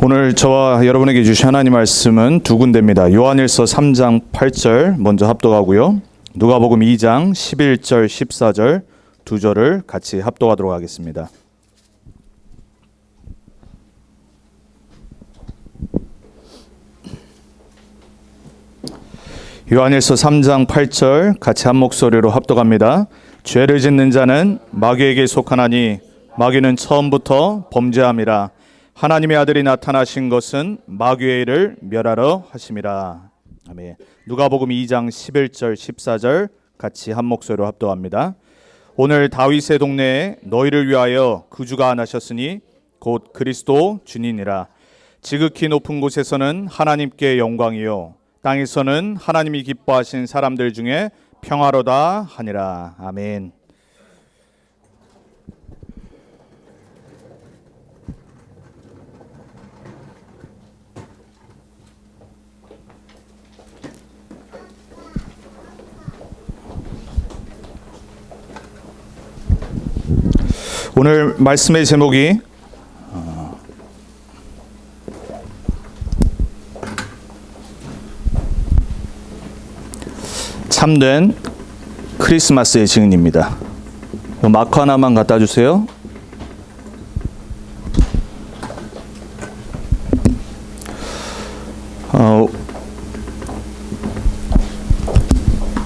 오늘 저와 여러분에게 주신 하나님 말씀은 두 군데입니다. 요한일서 3장 8절 먼저 합독하고요. 누가복음 2장 11절 14절 두 절을 같이 합독하도록 하겠습니다. 요한일서 3장 8절 같이 한 목소리로 합독합니다. 죄를 짓는 자는 마귀에게 속하나니 마귀는 처음부터 범죄함이라. 하나님의 아들이 나타나신 것은 마귀의 일을 멸하러 하심이라. 아멘. 누가복음 2장 11절 14절 같이 한 목소리로 합독합니다. 오늘 다윗의 동네에 너희를 위하여 구주가 나셨으니 곧 그리스도 주니니라. 지극히 높은 곳에서는 하나님께 영광이요 땅에서는 하나님이 기뻐하신 사람들 중에 평화로다 하니라. 아멘. 오늘 말씀의 제목이 참된 크리스마스의 증인입니다. 마크 하나만 갖다 주세요.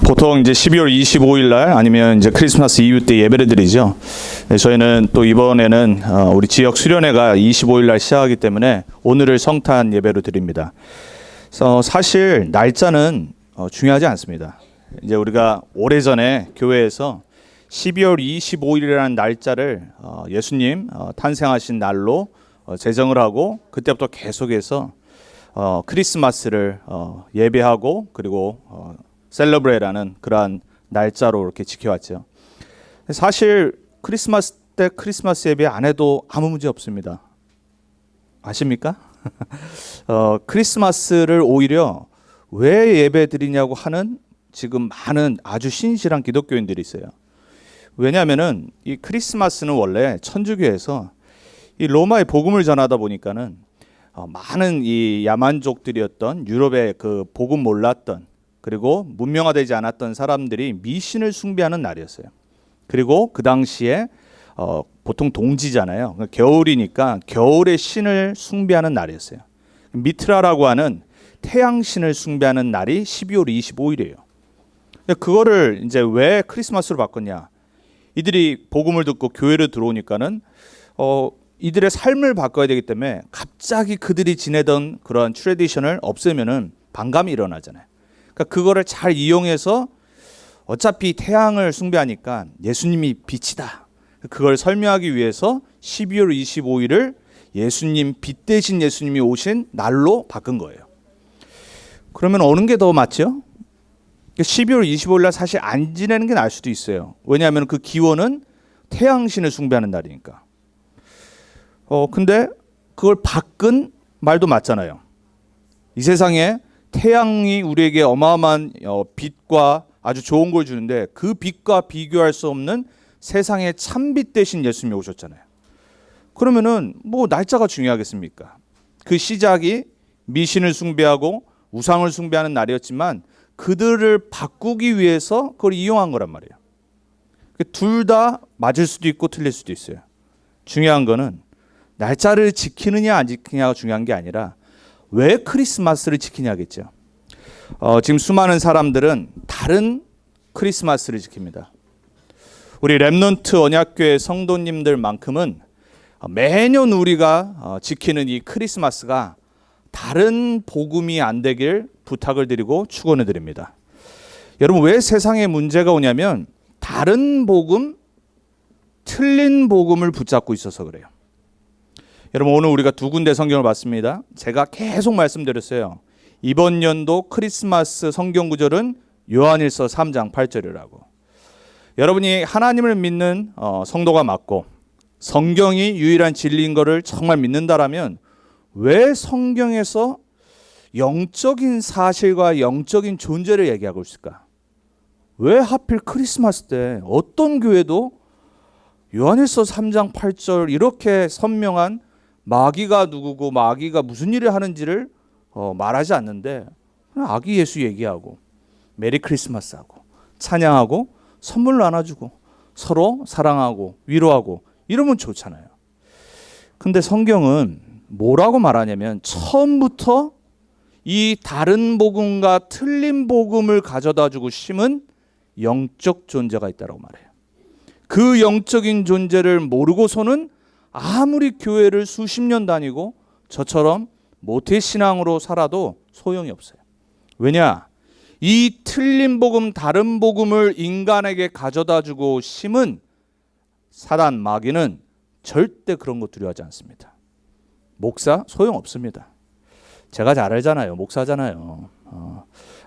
보통 이제 12월 25일 날 아니면 이제 크리스마스 이후 때 예배를 드리죠. 저희는 또 이번에는 우리 지역 수련회가 25일 날 시작하기 때문에 오늘을 성탄 예배로 드립니다. 사실 날짜는 중요하지 않습니다. 이제 우리가 오래전에 교회에서 12월 25일이라는 날짜를 예수님 탄생하신 날로 제정을 하고 그때부터 계속해서 크리스마스를 예배하고 그리고 셀러브레이라는 그러한 날짜로 이렇게 지켜왔죠. 사실 크리스마스 때 크리스마스 예배 안 해도 아무 문제 없습니다. 아십니까? 크리스마스를 오히려 왜 예배 드리냐고 하는 지금 많은 아주 신실한 기독교인들이 있어요. 왜냐하면은 이 크리스마스는 원래 천주교에서 이 로마의 복음을 전하다 보니까는 많은 이 야만족들이었던 유럽의 그 복음 몰랐던 그리고 문명화되지 않았던 사람들이 미신을 숭배하는 날이었어요. 그리고 그 당시에 보통 동지잖아요. 겨울이니까 겨울의 신을 숭배하는 날이었어요. 미트라라고 하는 태양신을 숭배하는 날이 12월 25일이에요. 그거를 이제 왜 크리스마스로 바꿨냐? 이들이 복음을 듣고 교회를 들어오니까는 이들의 삶을 바꿔야 되기 때문에 갑자기 그들이 지내던 그런 트래디션을 없애면은 반감이 일어나잖아요. 그러니까 그거를 잘 이용해서 어차피 태양을 숭배하니까 예수님이 빛이다. 그걸 설명하기 위해서 12월 25일을 예수님 빛 대신 예수님이 오신 날로 바꾼 거예요. 그러면 어느 게 더 맞죠? 12월 25일 날 사실 안 지내는 게 나을 수도 있어요. 왜냐하면 그 기원은 태양신을 숭배하는 날이니까. 근데 그걸 바꾼 말도 맞잖아요. 이 세상에 태양이 우리에게 어마어마한 빛과 아주 좋은 걸 주는데 그 빛과 비교할 수 없는 세상의 참빛 대신 예수님이 오셨잖아요. 그러면은 뭐 날짜가 중요하겠습니까? 그 시작이 미신을 숭배하고 우상을 숭배하는 날이었지만 그들을 바꾸기 위해서 그걸 이용한 거란 말이에요. 둘 다 맞을 수도 있고 틀릴 수도 있어요. 중요한 거는 날짜를 지키느냐 안 지키느냐가 중요한 게 아니라 왜 크리스마스를 지키냐겠죠. 지금 수많은 사람들은 다른 크리스마스를 지킵니다. 우리 렘넌트 언약교회 성도님들만큼은 매년 우리가 지키는 이 크리스마스가 다른 복음이 안 되길 부탁을 드리고 축원을 드립니다. 여러분 왜 세상에 문제가 오냐면 다른 복음, 틀린 복음을 붙잡고 있어서 그래요. 여러분 오늘 우리가 두 군데 성경을 봤습니다. 제가 계속 말씀드렸어요. 이번 연도 크리스마스 성경 구절은 요한일서 3장 8절이라고. 여러분이 하나님을 믿는 성도가 맞고 성경이 유일한 진리인 것을 정말 믿는다라면 왜 성경에서 영적인 사실과 영적인 존재를 얘기하고 있을까? 왜 하필 크리스마스 때 어떤 교회도 요한일서 3장 8절 이렇게 선명한 마귀가 누구고 마귀가 무슨 일을 하는지를 말하지 않는데 그냥 아기 예수 얘기하고 메리 크리스마스 하고 찬양하고 선물 나눠주고 서로 사랑하고 위로하고 이러면 좋잖아요. 근데 성경은 뭐라고 말하냐면 처음부터 이 다른 복음과 틀린 복음을 가져다 주고 심은 영적 존재가 있다고 말해요. 그 영적인 존재를 모르고서는 아무리 교회를 수십 년 다니고 저처럼 모태신앙으로 살아도 소용이 없어요. 왜냐? 이 틀린 복음, 다른 복음을 인간에게 가져다 주고 심은 사단 마귀는 절대 그런 거 두려워하지 않습니다. 목사 소용없습니다. 제가 잘 알잖아요. 목사잖아요.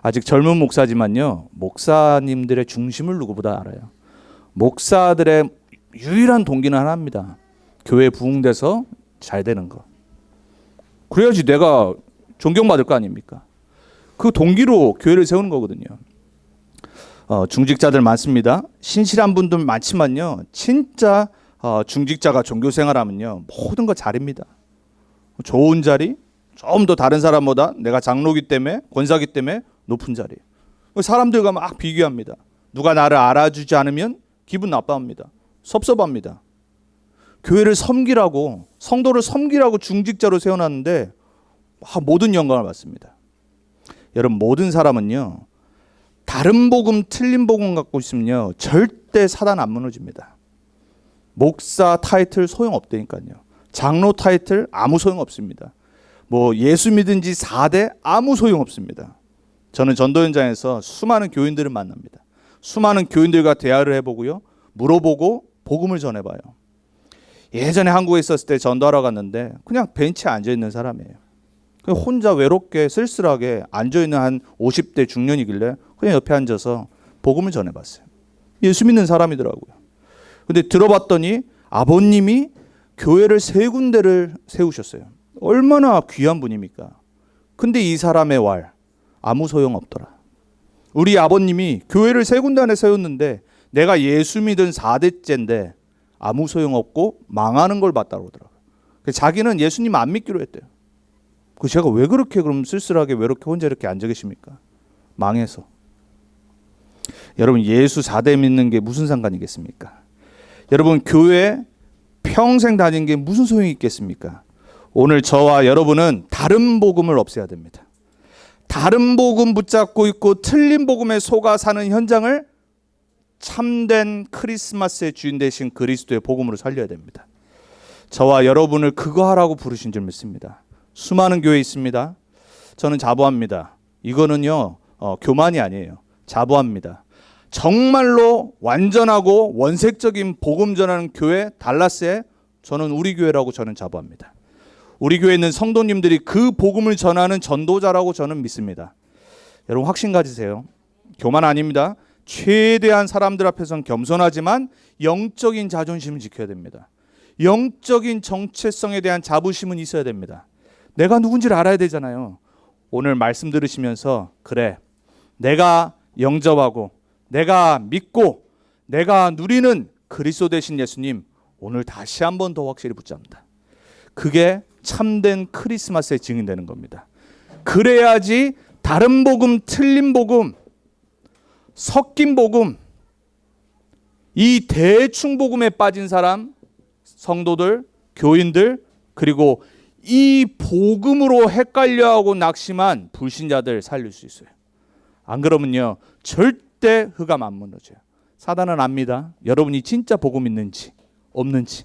아직 젊은 목사지만요. 목사님들의 중심을 누구보다 알아요. 목사들의 유일한 동기는 하나입니다. 교회 부흥돼서 잘 되는 거. 그래야지 내가 존경받을 거 아닙니까? 그 동기로 교회를 세우는 거거든요. 중직자들 많습니다. 신실한 분들 많지만요. 진짜 중직자가 종교생활하면요. 모든 거 잘입니다. 좋은 자리, 좀 더 다른 사람보다 내가 장로기 때문에 권사기 때문에 높은 자리. 사람들과 막 비교합니다. 누가 나를 알아주지 않으면 기분 나빠합니다. 섭섭합니다. 교회를 섬기라고 성도를 섬기라고 중직자로 세워놨는데 모든 영광을 받습니다. 여러분 모든 사람은요. 다른 복음 틀린 복음 갖고 있으면요. 절대 사단 안 무너집니다. 목사 타이틀 소용없다니까요. 장로 타이틀 아무 소용없습니다. 뭐 예수 믿은 지 4대 아무 소용없습니다. 저는 전도 현장에서 수많은 교인들을 만납니다. 수많은 교인들과 대화를 해보고요. 물어보고 복음을 전해봐요. 예전에 한국에 있었을 때 전도하러 갔는데 그냥 벤치에 앉아있는 사람이에요. 혼자 외롭게 쓸쓸하게 앉아있는 한 50대 중년이길래 그냥 옆에 앉아서 복음을 전해봤어요. 예수 믿는 사람이더라고요. 근데 들어봤더니 아버님이 교회를 3군데를 세우셨어요. 얼마나 귀한 분입니까? 근데 이 사람의 왈 아무 소용없더라. 우리 아버님이 교회를 3군데 안에 세웠는데 내가 예수 믿은 4대째인데 아무 소용없고 망하는 걸 봤다고 그러더라고요. 자기는 예수님 안 믿기로 했대요. 그 제가 왜 그렇게 그럼 쓸쓸하게 외롭게 혼자 이렇게 앉아 계십니까? 망해서. 여러분 예수 4대 믿는 게 무슨 상관이겠습니까? 여러분 교회 평생 다닌 게 무슨 소용이 있겠습니까? 오늘 저와 여러분은 다른 복음을 없애야 됩니다. 다른 복음 붙잡고 있고 틀린 복음에 속아 사는 현장을 참된 크리스마스의 주인 되신 그리스도의 복음으로 살려야 됩니다. 저와 여러분을 그거 하라고 부르신 줄 믿습니다. 수많은 교회 있습니다. 저는 자부합니다. 이거는요 교만이 아니에요. 자부합니다. 정말로 완전하고 원색적인 복음 전하는 교회 달라스에 저는 우리 교회라고 저는 자부합니다. 우리 교회에 있는 성도님들이 그 복음을 전하는 전도자라고 저는 믿습니다. 여러분 확신 가지세요. 교만 아닙니다. 최대한 사람들 앞에서는 겸손하지만 영적인 자존심을 지켜야 됩니다. 영적인 정체성에 대한 자부심은 있어야 됩니다. 내가 누군지를 알아야 되잖아요. 오늘 말씀 들으시면서 그래 내가 영접하고 내가 믿고 내가 누리는 그리스도 되신 예수님 오늘 다시 한 번 더 확실히 붙잡는다. 그게 참된 크리스마스의 증인되는 겁니다. 그래야지 다른 복음, 틀린 복음, 섞인 복음, 이 대충 복음에 빠진 사람, 성도들, 교인들, 그리고 이 복음으로 헷갈려하고 낙심한 불신자들 살릴 수 있어요. 안 그러면요 절대 흑암 안 무너져요. 사단은 압니다. 여러분이 진짜 복음 있는지 없는지.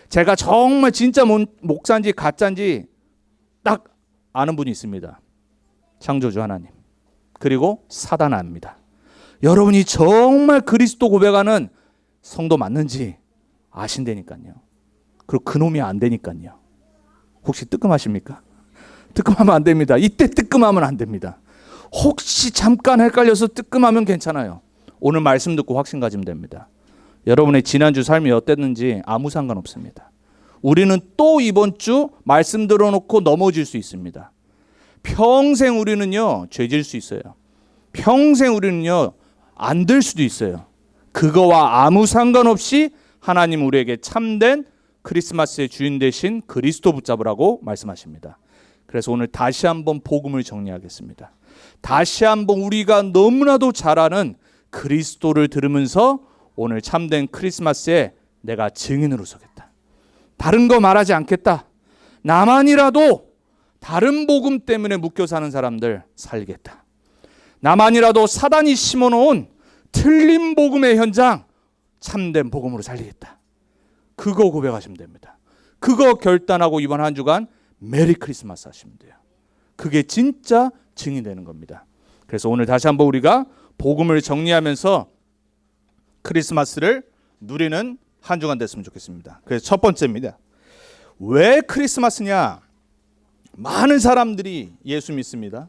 제가 정말 진짜 목사인지 가짜인지 딱 아는 분이 있습니다. 창조주 하나님. 그리고 사단 압니다. 여러분이 정말 그리스도 고백하는 성도 맞는지 아신다니까요. 그리고 그놈이 안 되니까요. 혹시 뜨끔하십니까? 뜨끔하면 안 됩니다. 이때 뜨끔하면 안 됩니다. 혹시 잠깐 헷갈려서 뜨끔하면 괜찮아요. 오늘 말씀 듣고 확신 가지면 됩니다. 여러분의 지난주 삶이 어땠는지 아무 상관없습니다. 우리는 또 이번 주 말씀 들어놓고 넘어질 수 있습니다. 평생 우리는요 죄질 수 있어요. 평생 우리는요 안 될 수도 있어요. 그거와 아무 상관없이 하나님 우리에게 참된 크리스마스의 주인 되신 그리스도 붙잡으라고 말씀하십니다. 그래서 오늘 다시 한번 복음을 정리하겠습니다. 다시 한번 우리가 너무나도 잘 아는 그리스도를 들으면서 오늘 참된 크리스마스에 내가 증인으로 서겠다. 다른 거 말하지 않겠다. 나만이라도 다른 복음 때문에 묶여 사는 사람들 살겠다. 나만이라도 사단이 심어놓은 틀린 복음의 현장 참된 복음으로 살리겠다. 그거 고백하시면 됩니다. 그거 결단하고 이번 한 주간 메리 크리스마스 하시면 돼요. 그게 진짜 증인되는 겁니다. 그래서 오늘 다시 한번 우리가 복음을 정리하면서 크리스마스를 누리는 한 주간 됐으면 좋겠습니다. 그래서 첫 번째입니다. 왜 크리스마스냐? 많은 사람들이 예수 믿습니다.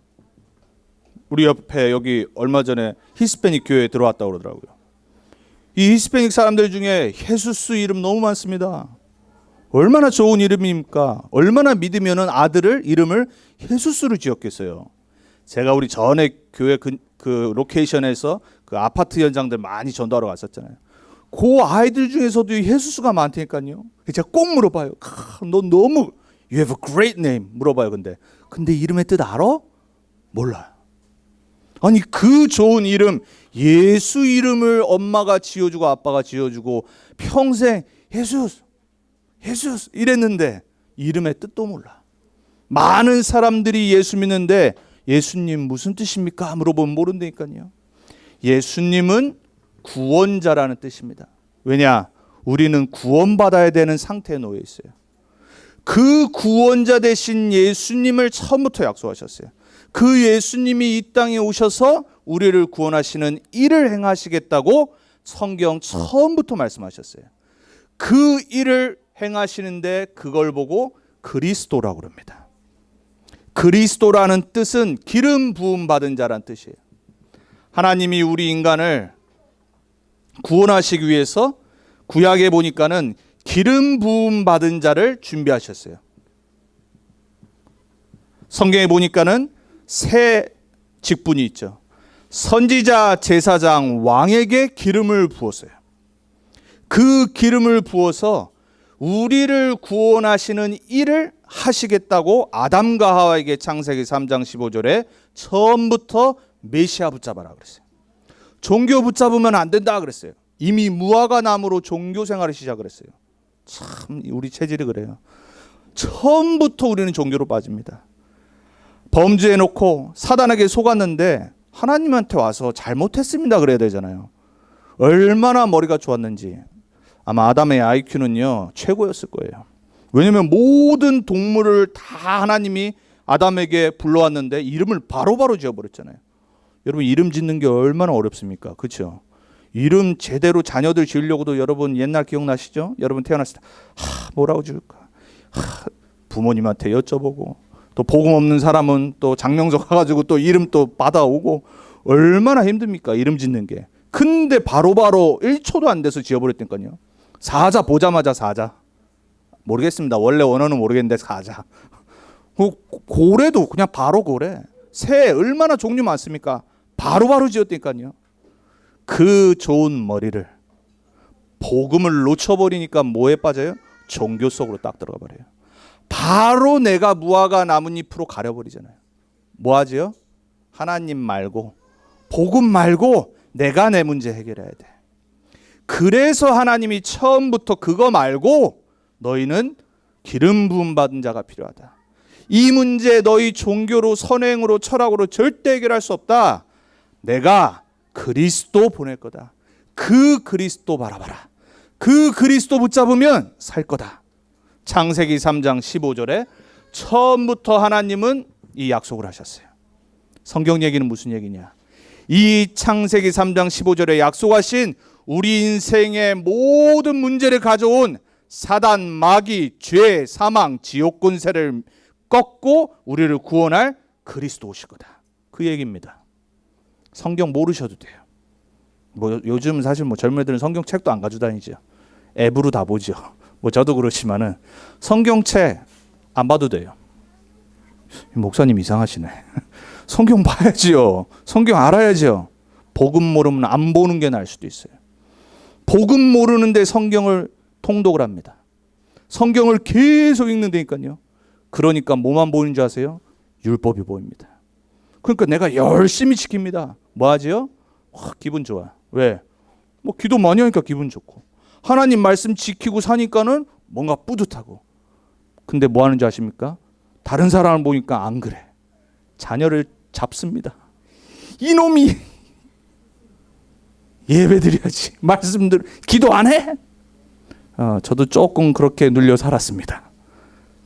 우리 옆에 여기 얼마 전에 히스패닉 교회에 들어왔다고 그러더라고요. 이 히스패닉 사람들 중에 예수스 이름 너무 많습니다. 얼마나 좋은 이름입니까? 얼마나 믿으면 아들을 이름을 예수스로 지었겠어요. 제가 우리 전에 교회 그 로케이션에서 그 아파트 현장들 많이 전도하러 갔었잖아요. 그 아이들 중에서도 예수스가 많다니까요. 제가 꼭 물어봐요. 너 너무 You have a great name 물어봐요. 근데 이름의 뜻 알아? 몰라요. 아니 그 좋은 이름 예수 이름을 엄마가 지어주고 아빠가 지어주고 평생 예수 이랬는데 이름의 뜻도 몰라. 많은 사람들이 예수 믿는데 예수님 무슨 뜻입니까? 물어보면 모른다니까요. 예수님은 구원자라는 뜻입니다. 왜냐? 우리는 구원받아야 되는 상태에 놓여 있어요. 그 구원자 되신 예수님을 처음부터 약속하셨어요. 그 예수님이 이 땅에 오셔서 우리를 구원하시는 일을 행하시겠다고 성경 처음부터 말씀하셨어요. 그 일을 행하시는데 그걸 보고 그리스도라고 합니다. 그리스도라는 뜻은 기름 부음 받은 자란 뜻이에요. 하나님이 우리 인간을 구원하시기 위해서 구약에 보니까는 기름 부음 받은 자를 준비하셨어요. 성경에 보니까는 세 직분이 있죠. 선지자, 제사장, 왕에게 기름을 부었어요. 그 기름을 부어서 우리를 구원하시는 일을 하시겠다고 아담과 하와에게 창세기 3장 15절에 처음부터 메시아 붙잡아라 그랬어요. 종교 붙잡으면 안 된다 그랬어요. 이미 무화과 나무로 종교 생활을 시작을 했어요. 참 우리 체질이 그래요. 처음부터 우리는 종교로 빠집니다. 범죄해놓고 사단에게 속았는데 하나님한테 와서 잘못했습니다 그래야 되잖아요. 얼마나 머리가 좋았는지. 아마 아담의 IQ는요 최고였을 거예요. 왜냐하면 모든 동물을 다 하나님이 아담에게 불러왔는데 이름을 바로바로 지어버렸잖아요. 여러분 이름 짓는 게 얼마나 어렵습니까? 그렇죠? 이름 제대로 자녀들 지으려고도 여러분 옛날 기억나시죠? 여러분 태어났을 때 뭐라고 지을까? 부모님한테 여쭤보고 또 복음 없는 사람은 또 장명소 가가지고 또 이름 또 받아오고 얼마나 힘듭니까? 이름 짓는 게. 근데 바로바로 1초도 안 돼서 지어버렸다니까요. 사자 보자마자 사자. 모르겠습니다. 원래 원어는 모르겠는데 사자. 고래도 그냥 바로 고래. 새 얼마나 종류 많습니까? 바로바로 지었다니까요. 그 좋은 머리를 복음을 놓쳐버리니까 뭐에 빠져요? 종교 속으로 딱 들어가 버려요. 바로 내가 무화과 나뭇잎으로 가려버리잖아요. 뭐 하지요? 하나님 말고 복음 말고 내가 내 문제 해결해야 돼. 그래서 하나님이 처음부터 그거 말고 너희는 기름 부음 받은 자가 필요하다. 이 문제 너희 종교로 선행으로 철학으로 절대 해결할 수 없다. 내가 그리스도 보낼 거다. 그 그리스도 바라봐라. 그 그리스도 붙잡으면 살 거다. 창세기 3장 15절에 처음부터 하나님은 이 약속을 하셨어요. 성경 얘기는 무슨 얘기냐? 이 창세기 3장 15절에 약속하신 우리 인생의 모든 문제를 가져온 사단, 마귀, 죄, 사망, 지옥 권세를 꺾고 우리를 구원할 그리스도 오실 거다. 그 얘기입니다. 성경 모르셔도 돼요. 요즘 사실 젊은 애들은 성경책도 안 가지고 다니죠. 앱으로 다 보죠. 저도 그렇지만은 성경책 안 봐도 돼요. 목사님 이상하시네. 성경 봐야지요. 성경 알아야죠. 복음 모르면 안 보는 게 나을 수도 있어요. 복음 모르는데 성경을 통독을 합니다. 성경을 계속 읽는다니까요. 그러니까 뭐만 보이는 줄 아세요? 율법이 보입니다. 그러니까 내가 열심히 지킵니다. 뭐 하지요? 기분 좋아. 왜? 뭐 기도 많이 하니까 기분 좋고, 하나님 말씀 지키고 사니까는 뭔가 뿌듯하고. 근데 뭐 하는지 아십니까? 다른 사람을 보니까 안 그래. 자녀를 잡습니다. 이놈이 예배드려야지, 말씀들 기도 안 해? 저도 조금 그렇게 눌려 살았습니다.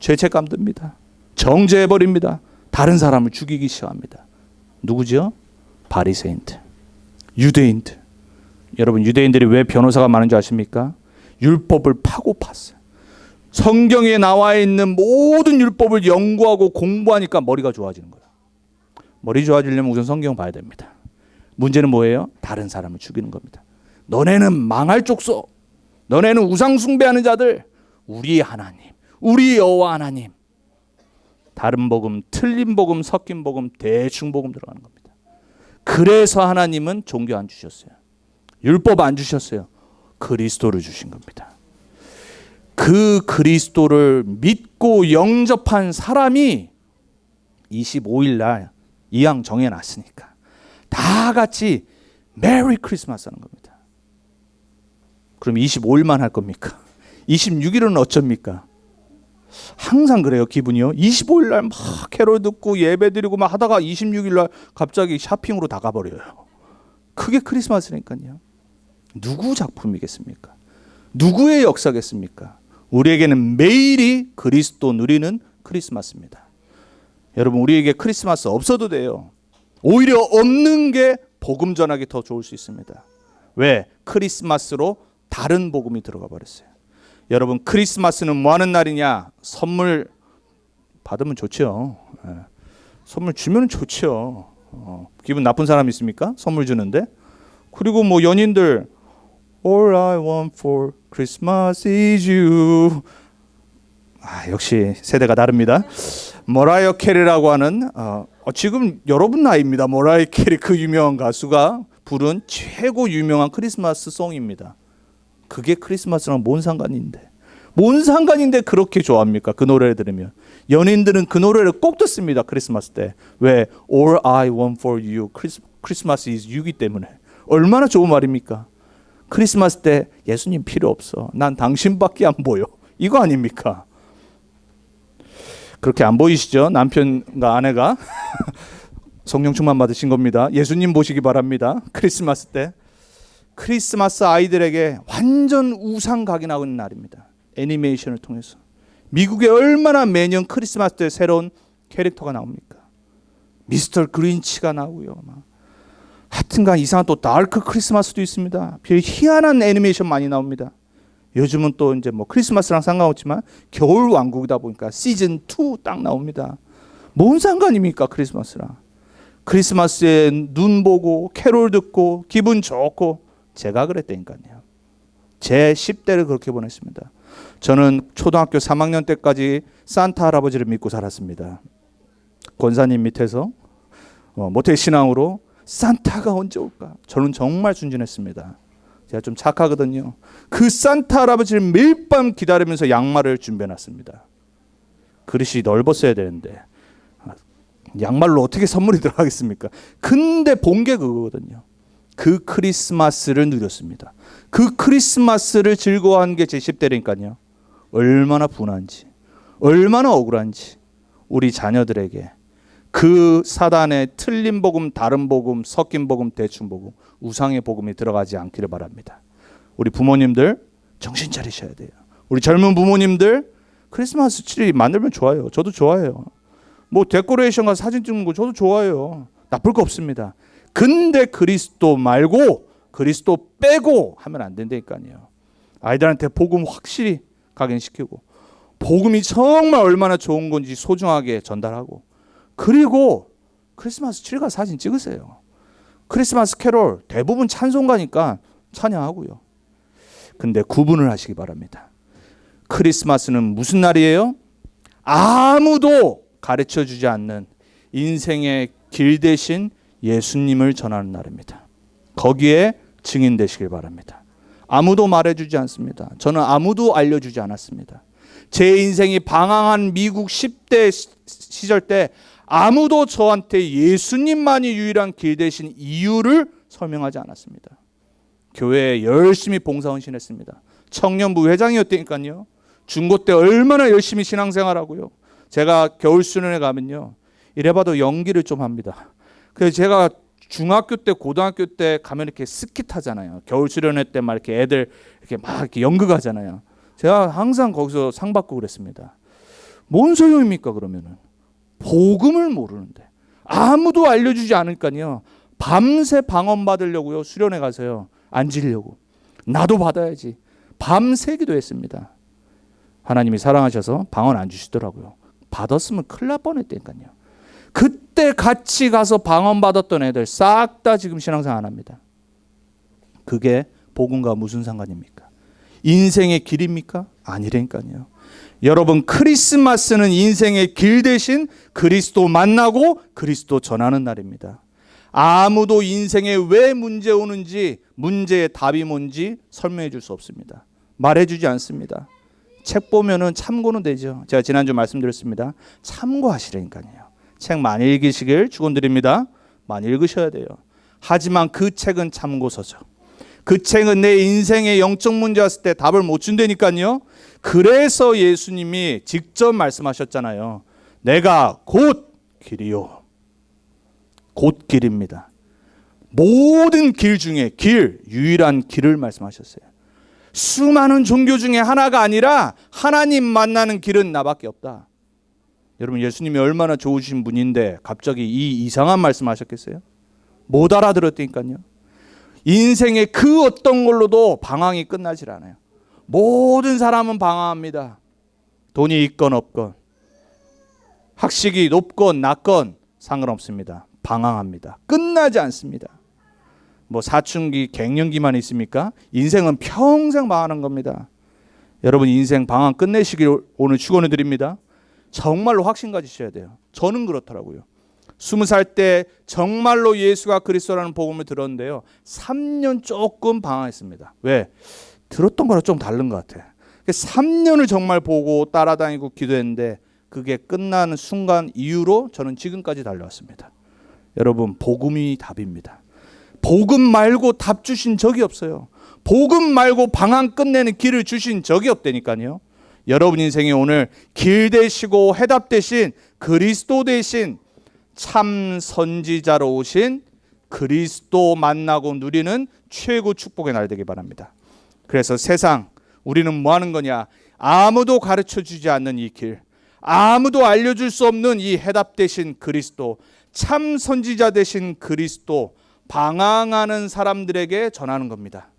죄책감 듭니다. 정죄해버립니다. 다른 사람을 죽이기 시작합니다. 누구죠? 바리새인들, 유대인들. 여러분, 유대인들이 왜 변호사가 많은 줄 아십니까? 율법을 파고 팠어요. 성경에 나와 있는 모든 율법을 연구하고 공부하니까 머리가 좋아지는 거예요. 머리 좋아지려면 우선 성경 봐야 됩니다. 문제는 뭐예요? 다른 사람을 죽이는 겁니다. 너네는 망할 족속, 너네는 우상 숭배하는 자들, 우리 하나님, 우리 여호와 하나님. 다른 복음, 틀린 복음, 섞인 복음, 대충 복음 들어가는 겁니다. 그래서 하나님은 종교 안 주셨어요. 율법 안 주셨어요. 그리스도를 주신 겁니다. 그 그리스도를 믿고 영접한 사람이 25일 날 이왕 정해놨으니까 다 같이 메리 크리스마스 하는 겁니다. 그럼 25일만 할 겁니까? 26일은 어쩝니까? 항상 그래요, 기분이요. 25일 날 막 캐롤 듣고 예배 드리고 막 하다가 26일 날 갑자기 쇼핑으로 다 가버려요. 그게 크리스마스니까요. 누구 작품이겠습니까? 누구의 역사겠습니까? 우리에게는 매일이 그리스도 누리는 크리스마스입니다. 여러분, 우리에게 크리스마스 없어도 돼요. 오히려 없는 게 복음 전하기 더 좋을 수 있습니다. 왜? 크리스마스로 다른 복음이 들어가 버렸어요. 여러분, 크리스마스는 뭐 하는 날이냐? 선물 받으면 좋죠. 선물 주면 좋죠. 기분 나쁜 사람 있습니까? 선물 주는데. 그리고 뭐 연인들, All I want for Christmas is you. 역시 세대가 다릅니다. 머라이어 캐리라고 하는 지금 여러분 나이입니다. 머라이어 캐리, 그 유명한 가수가 부른 최고 유명한 크리스마스 송입니다. 그게 크리스마스랑 뭔 상관인데? 뭔 상관인데 그렇게 좋아합니까? 그 노래를 들으면. 연인들은 그 노래를 꼭 듣습니다. 크리스마스 때. 왜? All I want for you. Christmas is you이기 때문에. 얼마나 좋은 말입니까? 크리스마스 때 예수님 필요 없어. 난 당신밖에 안 보여. 이거 아닙니까? 그렇게 안 보이시죠? 남편과 아내가 성령 충만 받으신 겁니다. 예수님 보시기 바랍니다. 크리스마스 때. 크리스마스 아이들에게 완전 우상 각인하고 있는 날입니다. 애니메이션을 통해서. 미국에 얼마나 매년 크리스마스 때 새로운 캐릭터가 나옵니까? 미스터 그린치가 나오고요. 하여튼간 이상한 또 다크 크리스마스도 있습니다. 희한한 애니메이션 많이 나옵니다. 요즘은 또 이제 뭐 크리스마스랑 상관없지만 겨울 왕국이다 보니까 시즌 2 딱 나옵니다. 뭔 상관입니까, 크리스마스랑? 크리스마스에 눈 보고 캐롤 듣고 기분 좋고. 제가 그랬다니까요. 제 10대를 그렇게 보냈습니다. 저는 초등학교 3학년 때까지 산타 할아버지를 믿고 살았습니다. 권사님 밑에서 모태 신앙으로 산타가 언제 올까? 저는 정말 순진했습니다. 제가 좀 착하거든요. 그 산타 할아버지를 매일 밤 기다리면서 양말을 준비해놨습니다. 그릇이 넓었어야 되는데 양말로 어떻게 선물이 들어가겠습니까? 근데 본 게 그거거든요. 그 크리스마스를 누렸습니다. 그 크리스마스를 즐거워한 게 제 10대니까요. 얼마나 분한지, 얼마나 억울한지 우리 자녀들에게 그 사단의 틀린 복음, 다른 복음, 섞인 복음, 대충 복음, 우상의 복음이 들어가지 않기를 바랍니다. 우리 부모님들 정신 차리셔야 돼요. 우리 젊은 부모님들 크리스마스 트리 만들면 좋아요. 저도 좋아해요. 뭐 데코레이션 가서 사진 찍는 거 저도 좋아해요. 나쁠 거 없습니다. 근데 그리스도 말고 그리스도 빼고 하면 안 된다니까요. 아이들한테 복음 확실히 각인시키고 복음이 정말 얼마나 좋은 건지 소중하게 전달하고, 그리고 크리스마스 트리 가서 사진 찍으세요. 크리스마스 캐롤 대부분 찬송가니까 찬양하고요. 근데 구분을 하시기 바랍니다. 크리스마스는 무슨 날이에요? 아무도 가르쳐주지 않는 인생의 길 대신 예수님을 전하는 날입니다. 거기에 증인 되시길 바랍니다. 아무도 말해주지 않습니다. 저는 아무도 알려주지 않았습니다. 제 인생이 방황한 미국 10대 시절 때 아무도 저한테 예수님만이 유일한 길 되신 이유를 설명하지 않았습니다. 교회에 열심히 봉사헌신했습니다. 청년부 회장이었다니까요. 중고 때 얼마나 열심히 신앙생활하고요. 제가 겨울 수련회 가면요, 이래봐도 연기를 좀 합니다. 그래서 제가 중학교 때, 고등학교 때 가면 이렇게 스키 타잖아요. 겨울 수련회 때 막 이렇게 애들 이렇게 막 이렇게 연극하잖아요. 제가 항상 거기서 상 받고 그랬습니다. 뭔 소용입니까 그러면은? 복음을 모르는데, 아무도 알려주지 않으니까요, 밤새 방언 받으려고요, 수련회 가서요, 앉으려고. 나도 받아야지. 밤새 기도했습니다. 하나님이 사랑하셔서 방언 안 주시더라고요. 받았으면 큰일 날 뻔했다니까요. 그때 같이 가서 방언 받았던 애들 싹 다 지금 신앙생활 안 합니다. 그게 복음과 무슨 상관입니까? 인생의 길입니까? 아니라니까요. 여러분, 크리스마스는 인생의 길 대신 그리스도 만나고 그리스도 전하는 날입니다. 아무도 인생에 왜 문제 오는지, 문제의 답이 뭔지 설명해 줄 수 없습니다. 말해 주지 않습니다. 책 보면은 참고는 되죠. 제가 지난주 말씀드렸습니다. 참고하시라니까요. 책 많이 읽으시길 축원드립니다. 많이 읽으셔야 돼요. 하지만 그 책은 참고서죠. 그 책은 내 인생의 영적 문제 왔을 때 답을 못 준다니까요. 그래서 예수님이 직접 말씀하셨잖아요. 내가 곧 길이요. 곧 길입니다. 모든 길 중에 길, 유일한 길을 말씀하셨어요. 수많은 종교 중에 하나가 아니라 하나님 만나는 길은 나밖에 없다. 여러분, 예수님이 얼마나 좋으신 분인데 갑자기 이 이상한 말씀하셨겠어요? 못 알아들었다니까요. 인생의 그 어떤 걸로도 방황이 끝나질 않아요. 모든 사람은 방황합니다. 돈이 있건 없건, 학식이 높건 낮건 상관없습니다. 방황합니다. 끝나지 않습니다. 뭐 사춘기, 갱년기만 있습니까? 인생은 평생 방황하는 겁니다. 여러분, 인생 방황 끝내시길 오늘 축원해 드립니다. 정말로 확신 가지셔야 돼요. 저는 그렇더라고요. 20살 때 정말로 예수가 그리스도라는 복음을 들었는데요, 3년 조금 방황했습니다. 왜? 들었던 거랑 좀 다른 것 같아요. 3년을 정말 보고 따라다니고 기도했는데 그게 끝나는 순간 이후로 저는 지금까지 달려왔습니다. 여러분, 복음이 답입니다. 복음 말고 답 주신 적이 없어요. 복음 말고 방황 끝내는 길을 주신 적이 없다니까요. 여러분 인생에 오늘 길 되시고 해답 되신 그리스도 대신 참 선지자로 오신 그리스도 만나고 누리는 최고 축복의 날 되길 바랍니다. 그래서 세상, 우리는 뭐 하는 거냐? 아무도 가르쳐 주지 않는 이 길, 아무도 알려줄 수 없는 이 해답 되신 그리스도, 참 선지자 되신 그리스도, 방황하는 사람들에게 전하는 겁니다.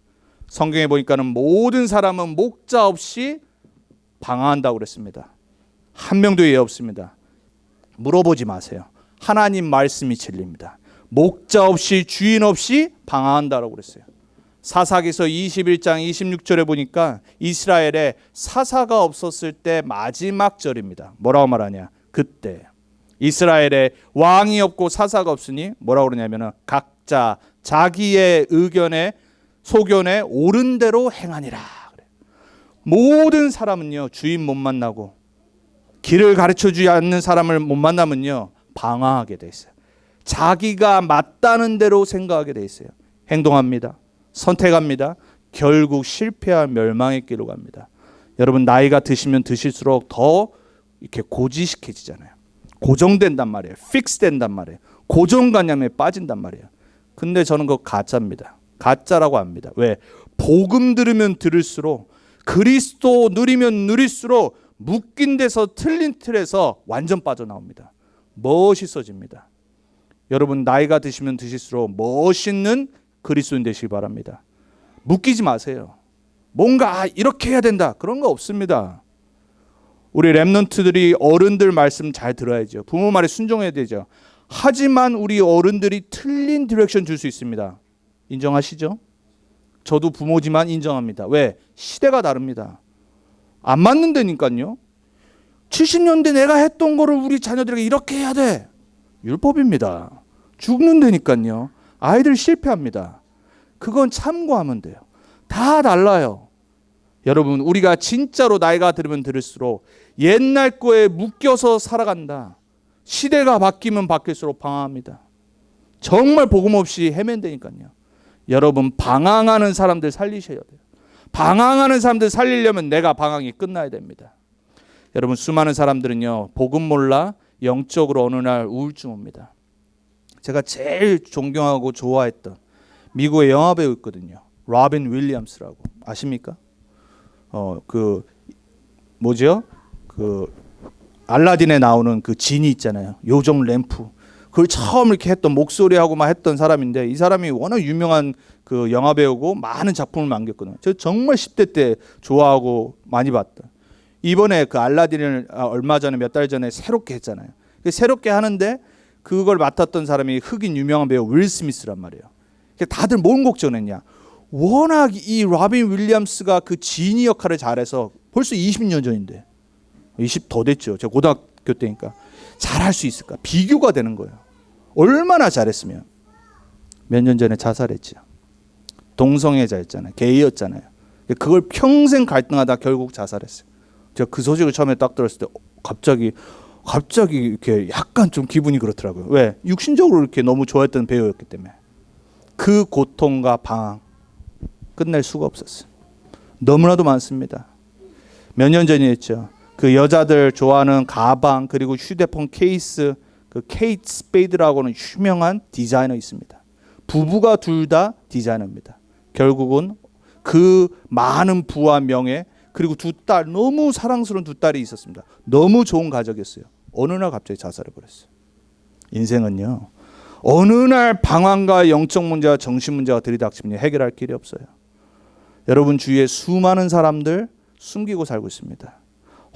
성경에 보니까는 모든 사람은 목자 없이 방황한다고 그랬습니다. 한 명도 예 없습니다. 물어보지 마세요. 하나님 말씀이 진리입니다. 목자 없이 주인 없이 방황한다고 그랬어요. 사사기서 21장 26절에 보니까 이스라엘에 사사가 없었을 때 마지막 절입니다. 뭐라고 말하냐? 그때 이스라엘에 왕이 없고 사사가 없으니 뭐라고 그러냐면은 각자 자기의 의견에 소견에 옳은 대로 행하니라. 모든 사람은요, 주인 못 만나고 길을 가르쳐 주지 않는 사람을 못 만나면요, 방황하게 돼 있어요. 자기가 맞다는 대로 생각하게 돼 있어요. 행동합니다. 선택합니다. 결국 실패와 멸망의 길로 갑니다. 여러분, 나이가 드시면 드실수록 더 이렇게 고지식해지잖아요. 고정된단 말이에요. 픽스 된단 말이에요. 고정관념에 빠진단 말이에요. 근데 저는 그거 가짜입니다. 가짜라고 합니다. 왜? 복음 들으면 들을수록, 그리스도 누리면 누릴수록 묶인 데서 틀린 틀에서 완전 빠져나옵니다. 멋있어집니다. 여러분, 나이가 드시면 드실수록 멋있는 그리스도인 되시기 바랍니다. 묶이지 마세요. 뭔가 이렇게 해야 된다, 그런 거 없습니다. 우리 렘넌트들이 어른들 말씀 잘 들어야죠. 부모 말에 순종해야 되죠. 하지만 우리 어른들이 틀린 디렉션 줄 수 있습니다. 인정하시죠? 저도 부모지만 인정합니다. 왜? 시대가 다릅니다. 안 맞는다니까요. 70년대 내가 했던 거를 우리 자녀들에게 이렇게 해야 돼. 율법입니다. 죽는다니까요. 아이들 실패합니다. 그건 참고하면 돼요. 다 달라요. 여러분, 우리가 진짜로 나이가 들으면 들을수록 옛날 거에 묶여서 살아간다. 시대가 바뀌면 바뀔수록 방황합니다. 정말 복음 없이 헤맨다니까요. 여러분, 방황하는 사람들 살리셔야 돼요. 방황하는 사람들 살리려면 내가 방황이 끝나야 됩니다. 여러분, 수많은 사람들은요, 복음 몰라 영적으로 어느 날 우울증 옵니다. 제가 제일 존경하고 좋아했던 미국의 영화배우 있거든요. 로빈 윌리엄스라고. 아십니까? 알라딘에 나오는 그 지니 있잖아요. 요정 램프. 그걸 처음 이렇게 했던 목소리하고 막 했던 사람인데, 이 사람이 워낙 유명한 그 영화배우고 많은 작품을 남겼거든요. 저 정말 10대 때 좋아하고 많이 봤던. 이번에 그 알라딘을 얼마 전에 몇 달 전에 새롭게 했잖아요. 새롭게 하는데 그걸 맡았던 사람이 흑인 유명한 배우 윌 스미스란 말이에요. 다들 뭔 걱정했냐? 워낙 이 로빈 윌리엄스가 그 지니 역할을 잘해서 벌써 20년 전인데 20 더 됐죠. 제가 고등학교 때니까 잘할 수 있을까? 비교가 되는 거예요. 얼마나 잘했으면. 몇 년 전에 자살했죠. 동성애자였잖아요. 게이였잖아요. 그걸 평생 갈등하다 결국 자살했어요. 제가 그 소식을 처음에 딱 들었을 때 갑자기 이렇게 약간 좀 기분이 그렇더라고요. 왜? 육신적으로 이렇게 너무 좋아했던 배우였기 때문에. 그 고통과 방황 끝낼 수가 없었어요. 너무나도 많습니다. 몇 년 전이었죠. 그 여자들 좋아하는 가방 그리고 휴대폰 케이스, 그 케이트 스페이드라고는 유명한 디자이너 있습니다. 부부가 둘 다 디자이너입니다. 결국은 그 많은 부와 명예 그리고 두 딸, 너무 사랑스러운 두 딸이 있었습니다. 너무 좋은 가족이었어요. 어느 날 갑자기 자살해버렸어요. 인생은요, 어느 날 방황과 영적 문제와 정신 문제가 들이닥치면 해결할 길이 없어요. 여러분 주위에 수많은 사람들 숨기고 살고 있습니다.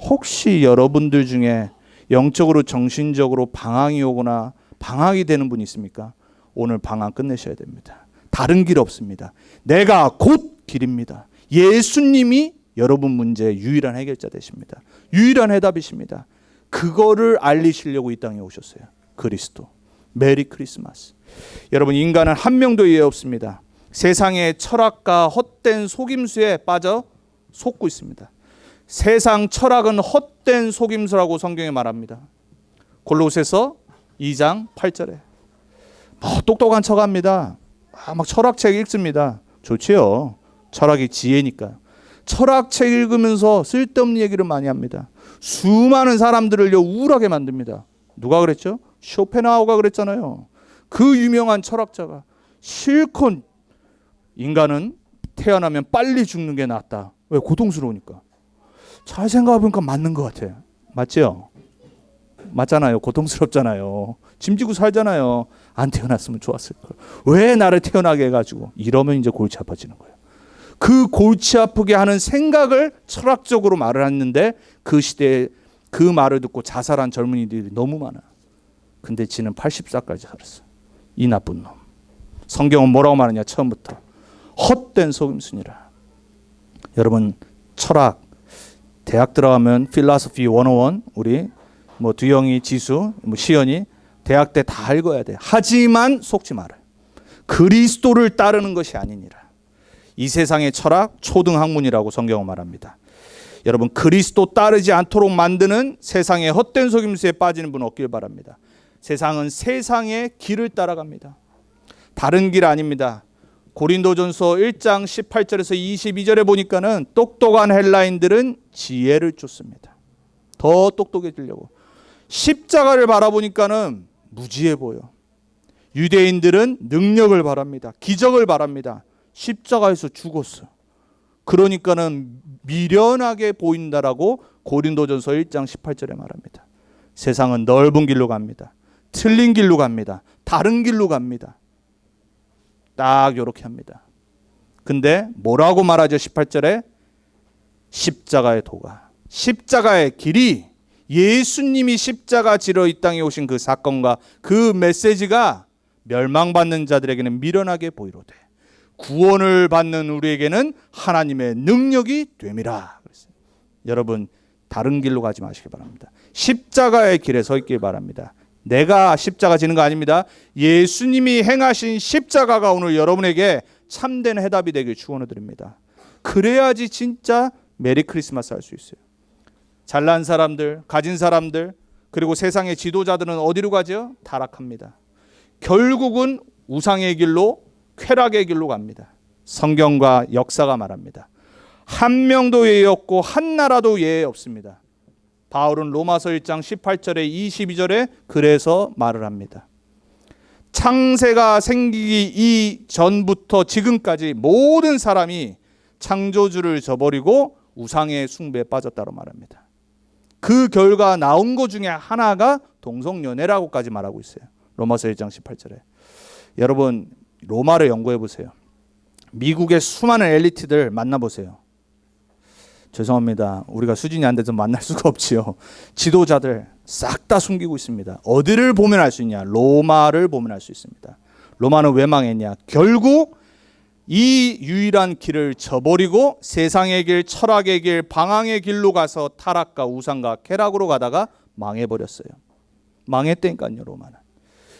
혹시 여러분들 중에 영적으로 정신적으로 방황이 오거나 방황이 되는 분이 있습니까? 오늘 방황 끝내셔야 됩니다. 다른 길 없습니다. 내가 곧 길입니다. 예수님이 여러분 문제의 유일한 해결자 되십니다. 유일한 해답이십니다. 그거를 알리시려고 이 땅에 오셨어요. 그리스도. 메리 크리스마스. 여러분, 인간은 한 명도 이해 없습니다. 세상의 철학과 헛된 속임수에 빠져 속고 있습니다. 세상 철학은 헛된 속임수라고 성경에 말합니다. 골로새서 2장 8절에 똑똑한 척합니다. 막 철학책 읽습니다. 좋지요. 철학이 지혜니까요. 철학책 읽으면서 쓸데없는 얘기를 많이 합니다. 수많은 사람들을 우울하게 만듭니다. 누가 그랬죠? 쇼펜하우어가 그랬잖아요. 그 유명한 철학자가 실컷 인간은 태어나면 빨리 죽는 게 낫다. 왜? 고통스러우니까. 잘 생각해보니까 맞는 것 같아요. 맞죠? 맞잖아요. 고통스럽잖아요. 짐지고 살잖아요. 안 태어났으면 좋았을 걸. 왜 나를 태어나게 해가지고. 이러면 이제 골치 아파지는 거예요. 그 골치 아프게 하는 생각을 철학적으로 말을 했는데 그 시대에 그 말을 듣고 자살한 젊은이들이 너무 많아. 근데 지는 80살까지 살았어. 이 나쁜 놈. 성경은 뭐라고 말하냐? 처음부터 헛된 속임수니라. 여러분, 철학 대학 들어가면 필로소피 101 우리 두영이, 지수, 시연이 대학 때 다 읽어야 돼. 하지만 속지 마라. 그리스도를 따르는 것이 아니니라. 이 세상의 철학 초등학문이라고 성경은 말합니다. 여러분, 그리스도 따르지 않도록 만드는 세상의 헛된 속임수에 빠지는 분 없길 바랍니다. 세상은 세상의 길을 따라갑니다. 다른 길 아닙니다. 고린도전서 1장 18절에서 22절에 보니까는 똑똑한 헬라인들은 지혜를 쫓습니다. 더 똑똑해지려고. 십자가를 바라보니까는 무지해 보여. 유대인들은 능력을 바랍니다. 기적을 바랍니다. 십자가에서 죽었어. 그러니까는 미련하게 보인다라고 고린도전서 1장 18절에 말합니다. 세상은 넓은 길로 갑니다. 틀린 길로 갑니다. 다른 길로 갑니다. 딱 이렇게 합니다. 근데 뭐라고 말하죠? 18절에 십자가의 도가, 십자가의 길이, 예수님이 십자가 지러 이 땅에 오신 그 사건과 그 메시지가 멸망받는 자들에게는 미련하게 보이로되 구원을 받는 우리에게는 하나님의 능력이 됨이라. 여러분, 다른 길로 가지 마시기 바랍니다. 십자가의 길에 서 있길 바랍니다. 내가 십자가 지는 거 아닙니다. 예수님이 행하신 십자가가 오늘 여러분에게 참된 해답이 되길 축원을 드립니다. 그래야지 진짜 메리 크리스마스 할 수 있어요. 잘난 사람들, 가진 사람들, 그리고 세상의 지도자들은 어디로 가죠? 타락합니다. 결국은 우상의 길로, 쾌락의 길로 갑니다. 성경과 역사가 말합니다. 한 명도 예외 없고 한 나라도 예외 없습니다. 바울은 로마서 1장 18절에 22절에 그래서 말을 합니다. 창세가 생기기 이전부터 지금까지 모든 사람이 창조주를 저버리고 우상의 숭배에 빠졌다고 말합니다. 그 결과 나온 것 중에 하나가 동성연애라고까지 말하고 있어요. 로마서 1장 18절에. 여러분 로마를 연구해 보세요. 미국의 수많은 엘리트들 만나보세요. 죄송합니다. 우리가 수준이 안 돼서 만날 수가 없지요. 지도자들 싹 다 숨기고 있습니다. 어디를 보면 알 수 있냐? 로마를 보면 알 수 있습니다. 로마는 왜 망했냐? 결국 이 유일한 길을 저버리고 세상의 길, 철학의 길, 방황의 길로 가서 타락과 우상과 쾌락으로 가다가 망해버렸어요. 망했다니까요. 로마는.